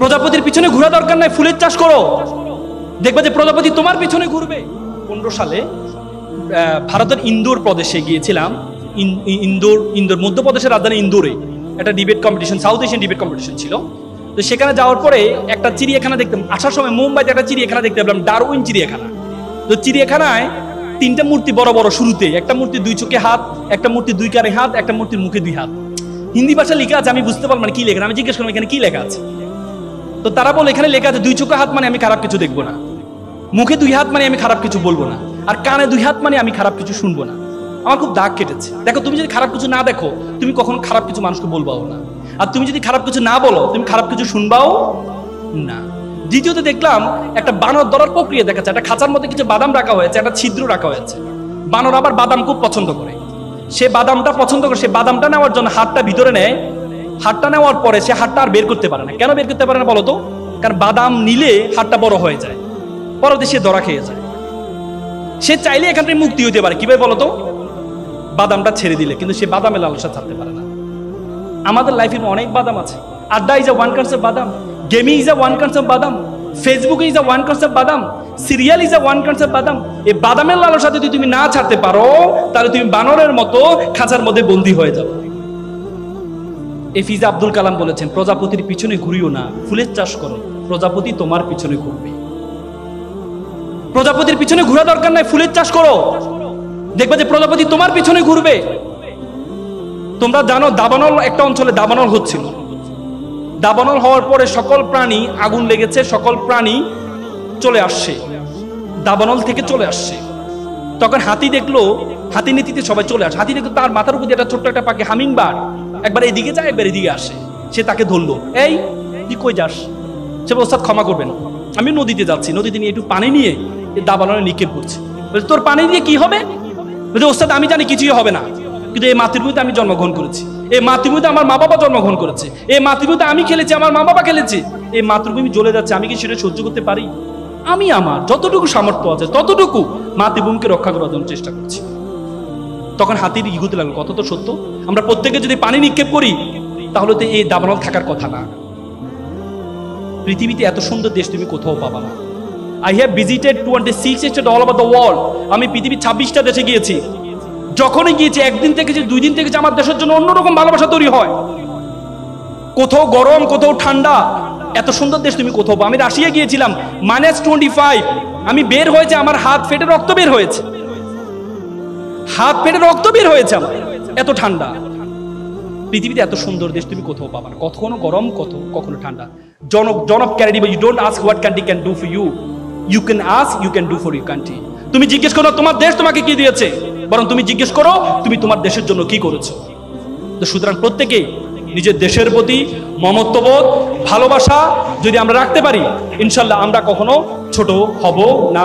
প্রজাপতির পিছনে ঘোরা দরকার নাই, ফুলের চাষ করো, দেখবে যে প্রজাপতি তোমার পিছনে ঘুরবে। 15 সালে ভারতের ইন্দোর প্রদেশে গিয়েছিলাম। ইন্দোর মধ্যপ্রদেশের রাজধানী ইন্দোরে একটা debate competition, south Asian debate competition ছিল। তো সেখানে যাওয়ার পরে একটা চিড়িয়াখানা দেখতাম, আসার সময় মুম্বাইতে একটা চিড়িয়াখানা দেখতে পেলাম, ডারউইন চিড়িয়াখানা। তো চিড়িয়াখানায় 3টা মূর্তি বড় বড়, শুরুতে একটা মূর্তি 2 চোখে হাত, একটা মূর্তি 2 কানে হাত, একটা মূর্তির মুখে 2 হাত। হিন্দি ভাষা লেখা আছে, আমি বুঝতে পারলাম মানে কি লেখা। আমি জিজ্ঞেস করলাম এখানে কি লেখা আছে। তো তারা বলে এখানে লেখা আছে 2 চোখে হাত মানে আমি খারাপ কিছু দেখবো না, মুখে 2 হাত মানে আমি খারাপ কিছু বলবো না, আর কানে 2 হাত মানে আমি খারাপ কিছু শুনবো না। আমার খুব দাগ কেটেছে। দেখো, তুমি যদি খারাপ কিছু না দেখো, তুমি কখনো খারাপ কিছু মানুষকে বলবাও না, আর তুমি যদি খারাপ কিছু না বলো, তুমি খারাপ কিছু শুনবাও না। দ্বিতীয়ত দেখলাম একটা বানর ধরার প্রক্রিয়া দেখাচ্ছে। একটা খাঁচার মধ্যে কিছু বাদাম রাখা হয়েছে, একটা ছিদ্র রাখা হয়েছে। বানর আবার বাদাম খুব পছন্দ করে, সে বাদামটা পছন্দ করে, সে বাদামটা নেওয়ার জন্য হাতটা ভিতরে নেয়। হাতটা নেওয়ার পরে সে হাতটা আর বের করতে পারে না। কেন বের করতে পারে না বলো তো? কারণ বাদাম নিলে হাতটা বড় হয়ে যায়, পরবর্তী সে ধরা খেয়ে যায়। সে চাইলে এখান থেকে মুক্তি হইতে পারে, কিভাবে বলো তো? বাদামটা ছেড়ে দিলে। কিন্তু সে বাদামের লালসা ছাড়তে পারে না। আমাদের লাইফে অনেক বাদাম আছে। আড্ডা ইজ আ ওয়ান কনসেপ্ট বাদাম, gaming is a one concept বাদাম, Facebook is a one concept বাদাম, serial is a one concept বাদাম। এই বাদামের লালসা যদি তুমি না ছাড়তে পারো, তাহলে তুমি বানরের মতো খাঁচার মধ্যে বন্দী হয়ে যাবে। এপিজে আব্দুল কালাম বলেছেন, প্রজাপতির পিছনে ঘুরিও না, ফুলের চাষ করো, প্রজাপতি তোমার পিছনে ঘুরবে। প্রজাপতির পিছনে ঘোরা দরকার নাই, ফুলের চাষ করো, দেখবে যে প্রজাপতি তোমার পিছনে ঘুরবে। তোমরা জানো দাবানল একটা অঞ্চলে দাবানল হচ্ছিল। দাবানল হওয়ার পরে সকল প্রাণী, আগুন লেগেছে, সকল প্রাণী চলে আসছে, দাবানল থেকে চলে আসছে। তখন হাতি দেখলো, হাতি নীতিতে সবাই চলে আসে। হাতি দেখলো তার মাথার উপর দিয়ে একটা ছোট্ট একটা পাখি, হামিংবার্ড, একবার এদিকে যায় একবার এদিকে আসে। সে তাকে ধরলো, এই তুই কই যাস? সে বলল, ওস্তাদ ক্ষমা করবেন, আমি নদীতে যাচ্ছি, নদীতে নিয়ে একটু পানি নিয়ে দাবানলে নিক্ষেপ করছি। তোর পানি দিয়ে কি হবে? বলছে, ওস্তাদ আমি জানি কিছুই হবে না, কিন্তু এই মাতৃভূমিতে আমি জন্মগ্রহণ করেছি, এই মাতৃভূমিতে আমার মা বাবা জন্মগ্রহণ করেছে, এই মাতৃভূমিতে আমি খেলেছি, আমার মা বাবা খেলেছে, এই মাতৃভূমি জ্বলে যাচ্ছে, আমি কি সেটা সহ্য করতে পারি? আমি আমার যতটুকু সামর্থ্য আছে ততটুকু মাতৃভূমিকে রক্ষা করার জন্য চেষ্টা করছি। তখন হাতির ইগুতে লাগলো, কত তো সত্য। আমরা প্রত্যেকে যদি পানি নিক্ষেপ করি, তাহলে তো এই দাবানল থাকার কথা না। পৃথিবীতে এত সুন্দর দেশ তুমি কোথাও পাবা না। I have visited 26 states all over the world. আমি পৃথিবীর 26টা দেশে গিয়েছি। যখনই গিয়েছি, একদিন থেকে যে 2 দিন থেকে যে আমার দেশের জন্য অন্যরকম ভালোবাসা তৈরি হয়। কোথাও গরম, কোথাও ঠান্ডা, এত সুন্দর দেশ তুমি কোথাও। আমি রাশিয়া গিয়েছিলাম, -25, আমি বের হয়েছে, আমার হাত ফেটে রক্ত বের হয়েছে, হাত ফেটে রক্ত বের হয়েছে আমার, এত ঠান্ডা। পৃথিবীতে এত সুন্দর দেশ তুমি কোথাও পাবা না, কখনো গরম, কখনো ঠান্ডা। John of Kennedy, you don't ask what country can do for you, you can ask you can do for your country. তুমি জিজ্ঞেস করো তোমার দেশ তোমাকে কি দিয়েছে, বরং তুমি জিজ্ঞেস করো তুমি তোমার দেশের জন্য কি করেছো। তো সুতরাং প্রত্যেকে নিজের দেশের প্রতি মমত্ববোধ, ভালোবাসা যদি আমরা রাখতে পারি, ইনশাল্লাহ আমরা কখনো ছোট হব না।